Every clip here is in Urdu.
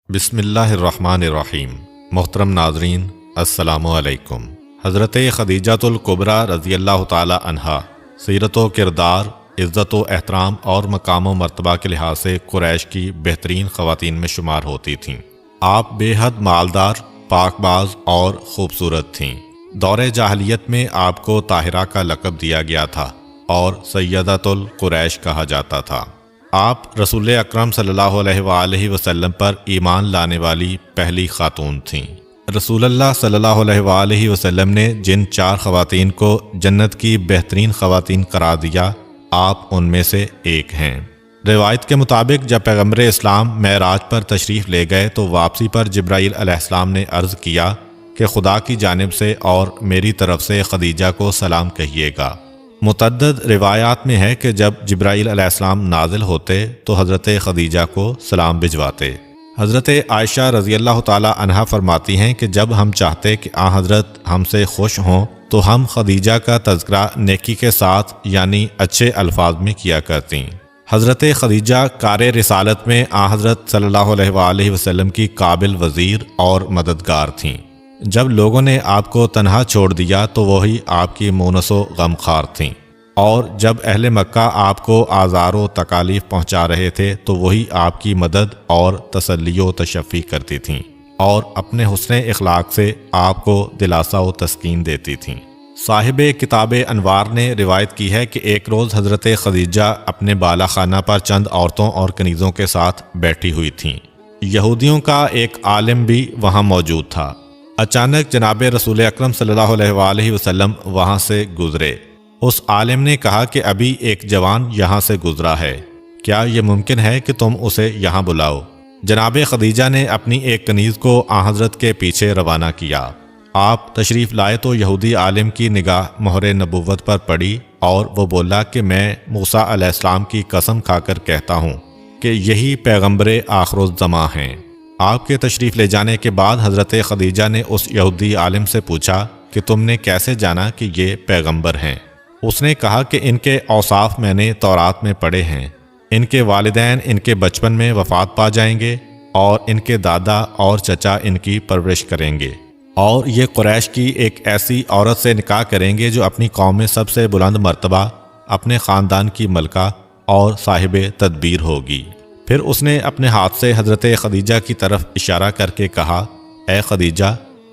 بسم اللہ الرحمن الرحیم۔ محترم ناظرین، السلام علیکم۔ حضرت خدیجۃ الکبریٰ رضی اللہ تعالی عنہا سیرت و کردار، عزت و احترام اور مقام و مرتبہ کے لحاظ سے قریش کی بہترین خواتین میں شمار ہوتی تھیں۔ آپ بے حد مالدار، پاک باز اور خوبصورت تھیں۔ دور جاہلیت میں آپ کو طاہرہ کا لقب دیا گیا تھا اور سیدۃ القریش کہا جاتا تھا۔ آپ رسول اکرم صلی اللہ علیہ وآلہ وسلم پر ایمان لانے والی پہلی خاتون تھیں۔ رسول اللہ صلی اللہ علیہ وآلہ وسلم نے جن 4 خواتین کو جنت کی بہترین خواتین قرار دیا، آپ ان میں سے ایک ہیں۔ روایت کے مطابق جب پیغمبر اسلام معراج پر تشریف لے گئے تو واپسی پر جبرائیل علیہ السلام نے عرض کیا کہ خدا کی جانب سے اور میری طرف سے خدیجہ کو سلام کہیے گا۔ متعدد روایات میں ہے کہ جب جبرائیل علیہ السلام نازل ہوتے تو حضرت خدیجہ کو سلام بھجواتے۔ حضرت عائشہ رضی اللہ تعالی عنہا فرماتی ہیں کہ جب ہم چاہتے کہ حضرت ہم سے خوش ہوں تو ہم خدیجہ کا تذکرہ نیکی کے ساتھ یعنی اچھے الفاظ میں کیا کرتیں۔ حضرت خدیجہ کار رسالت میں حضرت صلی اللہ علیہ وآلہ وسلم کی قابل وزیر اور مددگار تھیں۔ جب لوگوں نے آپ کو تنہا چھوڑ دیا تو وہی آپ کی مونس و غمخوار تھیں، اور جب اہل مکہ آپ کو آزار و تکالیف پہنچا رہے تھے تو وہی آپ کی مدد اور تسلی و تشفی کرتی تھیں، اور اپنے حسن اخلاق سے آپ کو دلاسا و تسکین دیتی تھیں۔ صاحب کتاب انوار نے روایت کی ہے کہ ایک روز حضرت خدیجہ اپنے بالا خانہ پر چند عورتوں اور کنیزوں کے ساتھ بیٹھی ہوئی تھیں۔ یہودیوں کا ایک عالم بھی وہاں موجود تھا۔ اچانک جناب رسول اکرم صلی اللہ علیہ وآلہ وسلم وہاں سے گزرے۔ اس عالم نے کہا کہ ابھی ایک جوان یہاں سے گزرا ہے، کیا یہ ممکن ہے کہ تم اسے یہاں بلاؤ؟ جناب خدیجہ نے اپنی ایک کنیز کو حضرت کے پیچھے روانہ کیا۔ آپ تشریف لائے تو یہودی عالم کی نگاہ مہر نبوت پر پڑی اور وہ بولا کہ میں موسیٰ علیہ السلام کی قسم کھا کر کہتا ہوں کہ یہی پیغمبر آخر الزماں ہیں۔ آپ کے تشریف لے جانے کے بعد حضرت خدیجہ نے اس یہودی عالم سے پوچھا کہ تم نے کیسے جانا کہ یہ پیغمبر ہیں؟ اس نے کہا کہ ان کے اوصاف میں نے تورات میں پڑھے ہیں، ان کے والدین ان کے بچپن میں وفات پا جائیں گے اور ان کے دادا اور چچا ان کی پرورش کریں گے، اور یہ قریش کی ایک ایسی عورت سے نکاح کریں گے جو اپنی قوم میں سب سے بلند مرتبہ، اپنے خاندان کی ملکہ اور صاحب تدبیر ہوگی۔ پھر اس نے اپنے ہاتھ سے حضرت خدیجہ کی طرف اشارہ کر کے کہا، اے خدیجہ،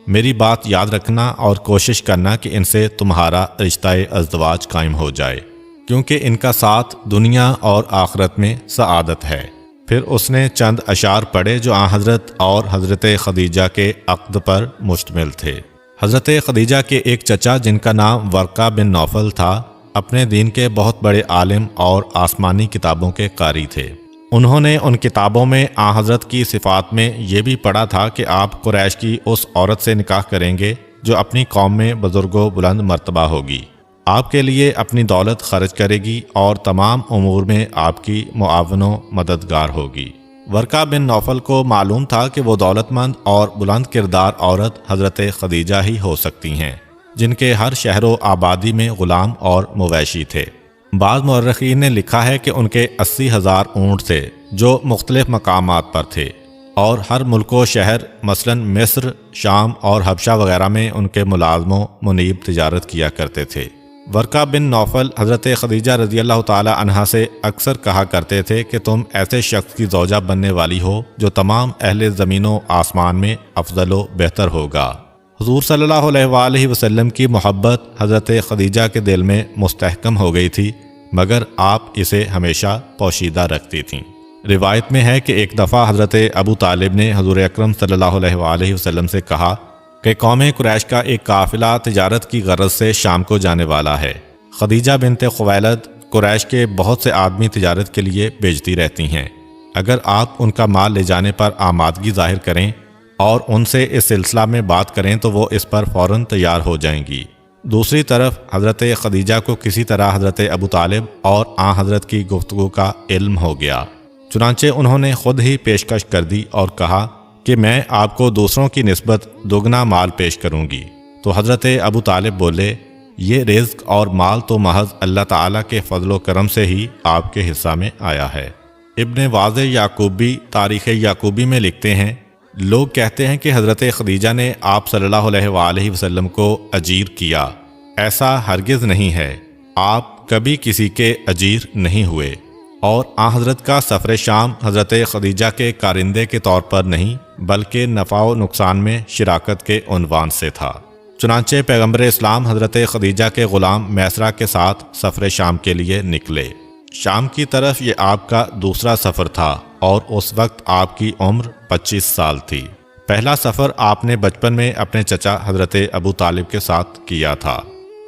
میری بات یاد رکھنا اور کوشش کرنا کہ ان سے تمہارا رشتہ ازدواج قائم ہو جائے، کیونکہ ان کا ساتھ دنیا اور آخرت میں سعادت ہے۔ پھر اس نے چند اشعار پڑھے جو حضرت اور حضرت خدیجہ کے عقد پر مشتمل تھے۔ حضرت خدیجہ کے ایک چچا جن کا نام ورقہ بن نوفل تھا، اپنے دین کے بہت بڑے عالم اور آسمانی کتابوں کے قاری تھے۔ انہوں نے ان کتابوں میں حضرت کی صفات میں یہ بھی پڑھا تھا کہ آپ قریش کی اس عورت سے نکاح کریں گے جو اپنی قوم میں بزرگ و بلند مرتبہ ہوگی، آپ کے لیے اپنی دولت خرچ کرے گی اور تمام امور میں آپ کی معاون و مددگار ہوگی۔ ورقہ بن نوفل کو معلوم تھا کہ وہ دولت مند اور بلند کردار عورت حضرت خدیجہ ہی ہو سکتی ہیں، جن کے ہر شہر و آبادی میں غلام اور مویشی تھے۔ بعض مورخین نے لکھا ہے کہ ان کے 80,000 اونٹ تھے جو مختلف مقامات پر تھے، اور ہر ملک و شہر مثلا مصر، شام اور حبشہ وغیرہ میں ان کے ملازموں منیب تجارت کیا کرتے تھے۔ ورقہ بن نوفل حضرت خدیجہ رضی اللہ تعالی عنہا سے اکثر کہا کرتے تھے کہ تم ایسے شخص کی زوجہ بننے والی ہو جو تمام اہل زمین و آسمان میں افضل و بہتر ہوگا۔ حضور صلی اللہ علیہ وآلہ وسلم کی محبت حضرت خدیجہ کے دل میں مستحکم ہو گئی تھی، مگر آپ اسے ہمیشہ پوشیدہ رکھتی تھیں۔ روایت میں ہے کہ ایک دفعہ حضرت ابو طالب نے حضور اکرم صلی اللہ علیہ وآلہ وسلم سے کہا کہ قوم قریش کا ایک قافلہ تجارت کی غرض سے شام کو جانے والا ہے۔ خدیجہ بنت خویلد قریش کے بہت سے آدمی تجارت کے لیے بھیجتی رہتی ہیں، اگر آپ ان کا مال لے جانے پر آمادگی ظاہر کریں اور ان سے اس سلسلہ میں بات کریں تو وہ اس پر فوراً تیار ہو جائیں گی۔ دوسری طرف حضرت خدیجہ کو کسی طرح حضرت ابو طالب اور حضرت کی گفتگو کا علم ہو گیا، چنانچہ انہوں نے خود ہی پیشکش کر دی اور کہا کہ میں آپ کو دوسروں کی نسبت دگنا مال پیش کروں گی۔ تو حضرت ابو طالب بولے، یہ رزق اور مال تو محض اللہ تعالیٰ کے فضل و کرم سے ہی آپ کے حصہ میں آیا ہے۔ ابن واضح یعقوبی تاریخ یعقوبی میں لکھتے ہیں لوگ کہتے ہیں کہ حضرت خدیجہ نے آپ صلی اللہ علیہ وآلہ وسلم کو اجیر کیا۔ ایسا ہرگز نہیں ہے، آپ کبھی کسی کے اجیر نہیں ہوئے، اور آن حضرت کا سفر شام حضرت خدیجہ کے کارندے کے طور پر نہیں بلکہ نفع و نقصان میں شراکت کے عنوان سے تھا۔ چنانچہ پیغمبر اسلام حضرت خدیجہ کے غلام میسرہ کے ساتھ سفر شام کے لیے نکلے۔ شام کی طرف یہ آپ کا دوسرا سفر تھا اور اس وقت آپ کی عمر 25 سال تھی۔ پہلا سفر آپ نے بچپن میں اپنے چچا حضرت ابو طالب کے ساتھ کیا تھا۔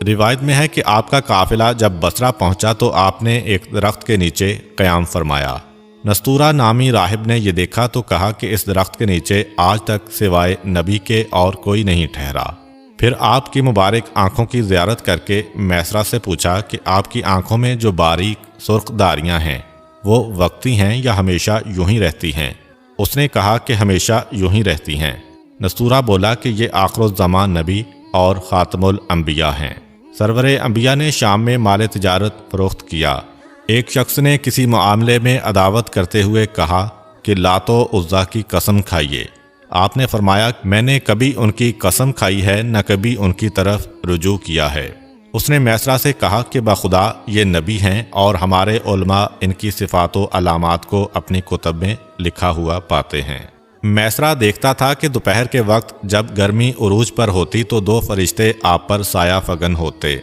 روایت میں ہے کہ آپ کا قافلہ جب بصرہ پہنچا تو آپ نے ایک درخت کے نیچے قیام فرمایا۔ نستورہ نامی راہب نے یہ دیکھا تو کہا کہ اس درخت کے نیچے آج تک سوائے نبی کے اور کوئی نہیں ٹھہرا۔ پھر آپ کی مبارک آنکھوں کی زیارت کر کے میسرہ سے پوچھا کہ آپ کی آنکھوں میں جو باریک سرخ داریاں ہیں وہ وقتی ہیں یا ہمیشہ یوں ہی رہتی ہیں؟ اس نے کہا کہ ہمیشہ یوں ہی رہتی ہیں۔ نستورہ بولا کہ یہ آخر الزمان نبی اور خاتم الانبیاء ہیں۔ سرور انبیاء نے شام میں مال تجارت فروخت کیا۔ ایک شخص نے کسی معاملے میں عداوت کرتے ہوئے کہا کہ لات و عزیٰ کی قسم کھائیے۔ آپ نے فرمایا میں نے کبھی ان کی قسم کھائی ہے نہ کبھی ان کی طرف رجوع کیا ہے۔ اس نے میسرہ سے کہا کہ بخدا یہ نبی ہیں اور ہمارے علماء ان کی صفات و علامات کو اپنی کتب میں لکھا ہوا پاتے ہیں۔ میسرہ دیکھتا تھا کہ دوپہر کے وقت جب گرمی عروج پر ہوتی تو 2 فرشتے آپ پر سایہ فگن ہوتے۔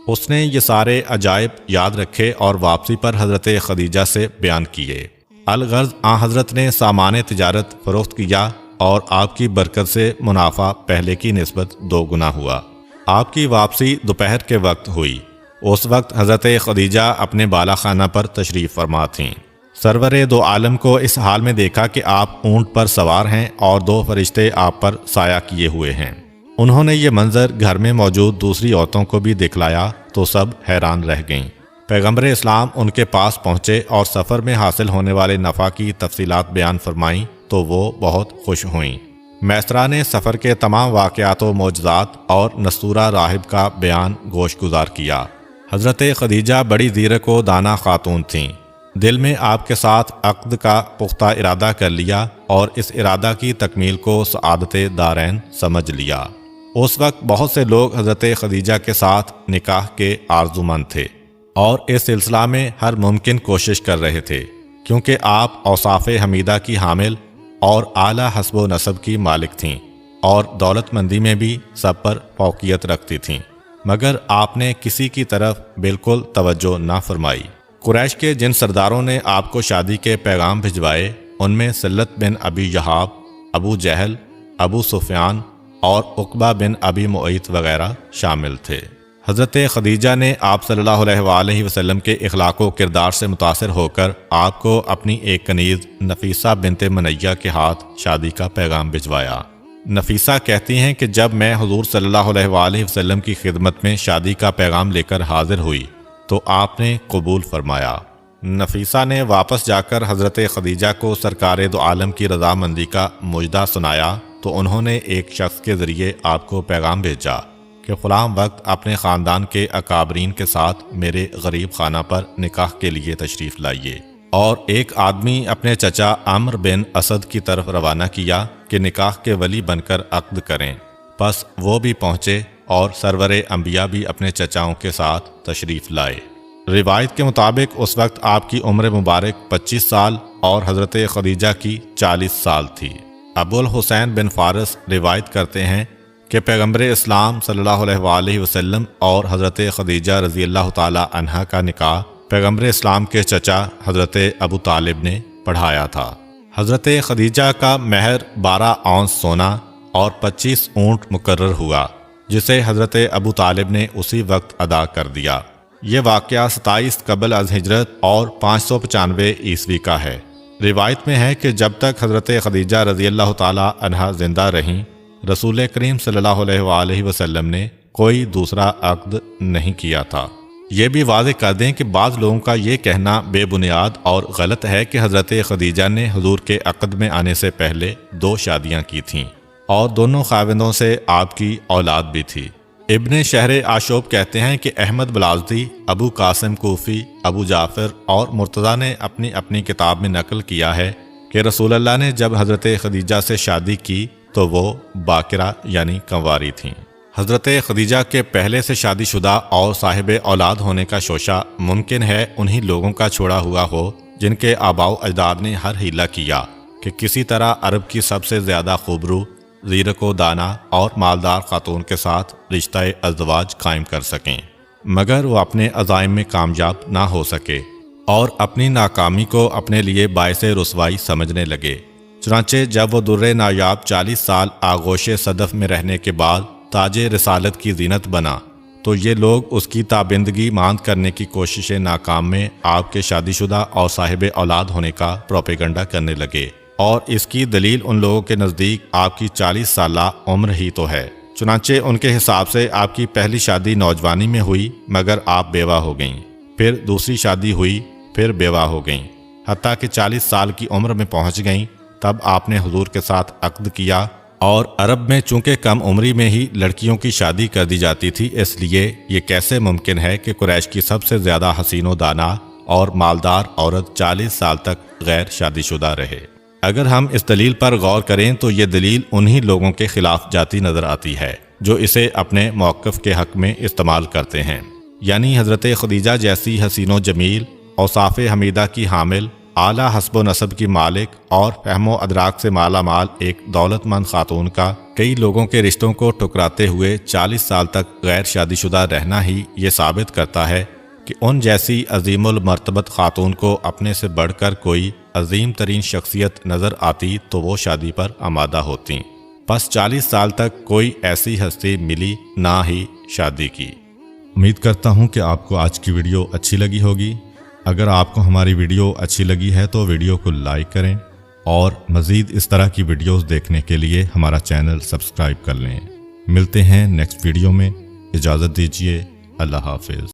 اس نے یہ سارے عجائب یاد رکھے اور واپسی پر حضرت خدیجہ سے بیان کیے۔ الغرض آن حضرت نے سامان تجارت فروخت کیا اور آپ کی برکت سے منافع پہلے کی نسبت 2 گنا ہوا۔ آپ کی واپسی دوپہر کے وقت ہوئی۔ اس وقت حضرت خدیجہ اپنے بالا خانہ پر تشریف فرما تھیں۔ سرور دو عالم کو اس حال میں دیکھا کہ آپ اونٹ پر سوار ہیں اور 2 فرشتے آپ پر سایہ کیے ہوئے ہیں۔ انہوں نے یہ منظر گھر میں موجود دوسری عورتوں کو بھی دکھلایا تو سب حیران رہ گئیں۔ پیغمبر اسلام ان کے پاس پہنچے اور سفر میں حاصل ہونے والے نفع کی تفصیلات بیان فرمائیں تو وہ بہت خوش ہوئیں۔ میسرہ نے سفر کے تمام واقعات و معجزات اور نستورہ راہب کا بیان گوش گزار کیا۔ حضرت خدیجہ بڑی زیرک و دانا خاتون تھیں۔ دل میں آپ کے ساتھ عقد کا پختہ ارادہ کر لیا اور اس ارادہ کی تکمیل کو سعادت دارین سمجھ لیا۔ اس وقت بہت سے لوگ حضرت خدیجہ کے ساتھ نکاح کے آرزومند تھے اور اس سلسلہ میں ہر ممکن کوشش کر رہے تھے، کیونکہ آپ اوصاف حمیدہ کی حامل اور اعلیٰ حسب و نسب کی مالک تھیں اور دولت مندی میں بھی سب پر فوقیت رکھتی تھیں، مگر آپ نے کسی کی طرف بالکل توجہ نہ فرمائی۔ قریش کے جن سرداروں نے آپ کو شادی کے پیغام بھجوائے ان میں سلت بن ابی یحاب، ابو جہل، ابو سفیان اور عقبہ بن ابی معیط وغیرہ شامل تھے۔ حضرت خدیجہ نے آپ صلی اللہ علیہ وآلہ وسلم کے اخلاق و کردار سے متاثر ہو کر آپ کو اپنی ایک کنیز نفیسہ بنت منیہ کے ہاتھ شادی کا پیغام بھجوایا۔ نفیسہ کہتی ہیں کہ جب میں حضور صلی اللہ علیہ وآلہ وسلم کی خدمت میں شادی کا پیغام لے کر حاضر ہوئی تو آپ نے قبول فرمایا۔ نفیسہ نے واپس جا کر حضرت خدیجہ کو سرکار دو عالم کی رضامندی کا مجدہ سنایا تو انہوں نے ایک شخص کے ذریعے آپ کو پیغام بھیجا کہ فلاں وقت اپنے خاندان کے اکابرین کے ساتھ میرے غریب خانہ پر نکاح کے لیے تشریف لائیے، اور ایک آدمی اپنے چچا عمرو بن اسد کی طرف روانہ کیا کہ نکاح کے ولی بن کر عقد کریں۔ پس وہ بھی پہنچے اور سرور انبیاء بھی اپنے چچاؤں کے ساتھ تشریف لائے۔ روایت کے مطابق اس وقت آپ کی عمر مبارک 25 سال اور حضرت خدیجہ کی 40 سال تھی۔ ابو الحسین بن فارس روایت کرتے ہیں کہ پیغمبر اسلام صلی اللہ علیہ وآلہ وسلم اور حضرت خدیجہ رضی اللہ تعالی عنہا کا نکاح پیغمبر اسلام کے چچا حضرت ابو طالب نے پڑھایا تھا۔ حضرت خدیجہ کا مہر 12 اونس سونا اور 25 اونٹ مقرر ہوا، جسے حضرت ابو طالب نے اسی وقت ادا کر دیا۔ یہ واقعہ 27 قبل از ہجرت اور 595 عیسوی کا ہے۔ روایت میں ہے کہ جب تک حضرت خدیجہ رضی اللہ تعالی عنہا زندہ رہیں، رسول کریم صلی اللہ علیہ وآلہ وسلم نے کوئی دوسرا عقد نہیں کیا تھا۔ یہ بھی واضح کر دیں کہ بعض لوگوں کا یہ کہنا بے بنیاد اور غلط ہے کہ حضرت خدیجہ نے حضور کے عقد میں آنے سے پہلے 2 شادیاں کی تھیں اور دونوں خاوندوں سے آپ کی اولاد بھی تھی۔ ابن شہر آشوب کہتے ہیں کہ احمد بلازدی، ابو قاسم کوفی، ابو جعفر اور مرتضیٰ نے اپنی اپنی کتاب میں نقل کیا ہے کہ رسول اللہ نے جب حضرت خدیجہ سے شادی کی تو وہ باکرہ یعنی کنواری تھیں۔ حضرت خدیجہ کے پہلے سے شادی شدہ اور صاحب اولاد ہونے کا شوشہ ممکن ہے انہی لوگوں کا چھوڑا ہوا ہو جن کے آباء و اجداد نے ہر ہیلہ کیا کہ کسی طرح عرب کی سب سے زیادہ خوبرو، زیرک و دانا اور مالدار خاتون کے ساتھ رشتہ ازدواج قائم کر سکیں، مگر وہ اپنے عزائم میں کامیاب نہ ہو سکے اور اپنی ناکامی کو اپنے لیے باعث رسوائی سمجھنے لگے۔ چنانچہ جب وہ در نایاب 40 سال آغوش صدف میں رہنے کے بعد تاج رسالت کی زینت بنا تو یہ لوگ اس کی تابندگی ماند کرنے کی کوشش ناکام میں آپ کے شادی شدہ اور صاحب اولاد ہونے کا پروپیگنڈا کرنے لگے، اور اس کی دلیل ان لوگوں کے نزدیک آپ کی 40 سالہ عمر ہی تو ہے۔ چنانچہ ان کے حساب سے آپ کی پہلی شادی نوجوانی میں ہوئی مگر آپ بیوہ ہو گئیں، پھر دوسری شادی ہوئی، پھر بیوہ ہو گئیں، حتیٰ کہ 40 سال کی عمر میں پہنچ گئیں تب آپ نے حضور کے ساتھ عقد کیا۔ اور عرب میں چونکہ کم عمری میں ہی لڑکیوں کی شادی کر دی جاتی تھی، اس لیے یہ کیسے ممکن ہے کہ قریش کی سب سے زیادہ حسین و دانا اور مالدار عورت 40 سال تک غیر شادی شدہ رہے؟ اگر ہم اس دلیل پر غور کریں تو یہ دلیل انہی لوگوں کے خلاف جاتی نظر آتی ہے جو اسے اپنے موقف کے حق میں استعمال کرتے ہیں، یعنی حضرت خدیجہ جیسی حسین و جمیل، اوصاف حمیدہ کی حامل، اعلیٰ حسب و نسب کی مالک اور فہم و ادراک سے مالا مال ایک دولت مند خاتون کا کئی لوگوں کے رشتوں کو ٹکراتے ہوئے 40 سال تک غیر شادی شدہ رہنا ہی یہ ثابت کرتا ہے کہ ان جیسی عظیم المرتبت خاتون کو اپنے سے بڑھ کر کوئی عظیم ترین شخصیت نظر آتی تو وہ شادی پر آمادہ ہوتی، بس 40 سال تک کوئی ایسی ہستی ملی نہ ہی شادی کی۔ امید کرتا ہوں کہ آپ کو آج کی ویڈیو اچھی لگی ہوگی۔ اگر آپ کو ہماری ویڈیو اچھی لگی ہے تو ویڈیو کو لائک کریں اور مزید اس طرح کی ویڈیوز دیکھنے کے لیے ہمارا چینل سبسکرائب کر لیں۔ ملتے ہیں نیکسٹ ویڈیو میں، اجازت دیجیے، اللہ حافظ۔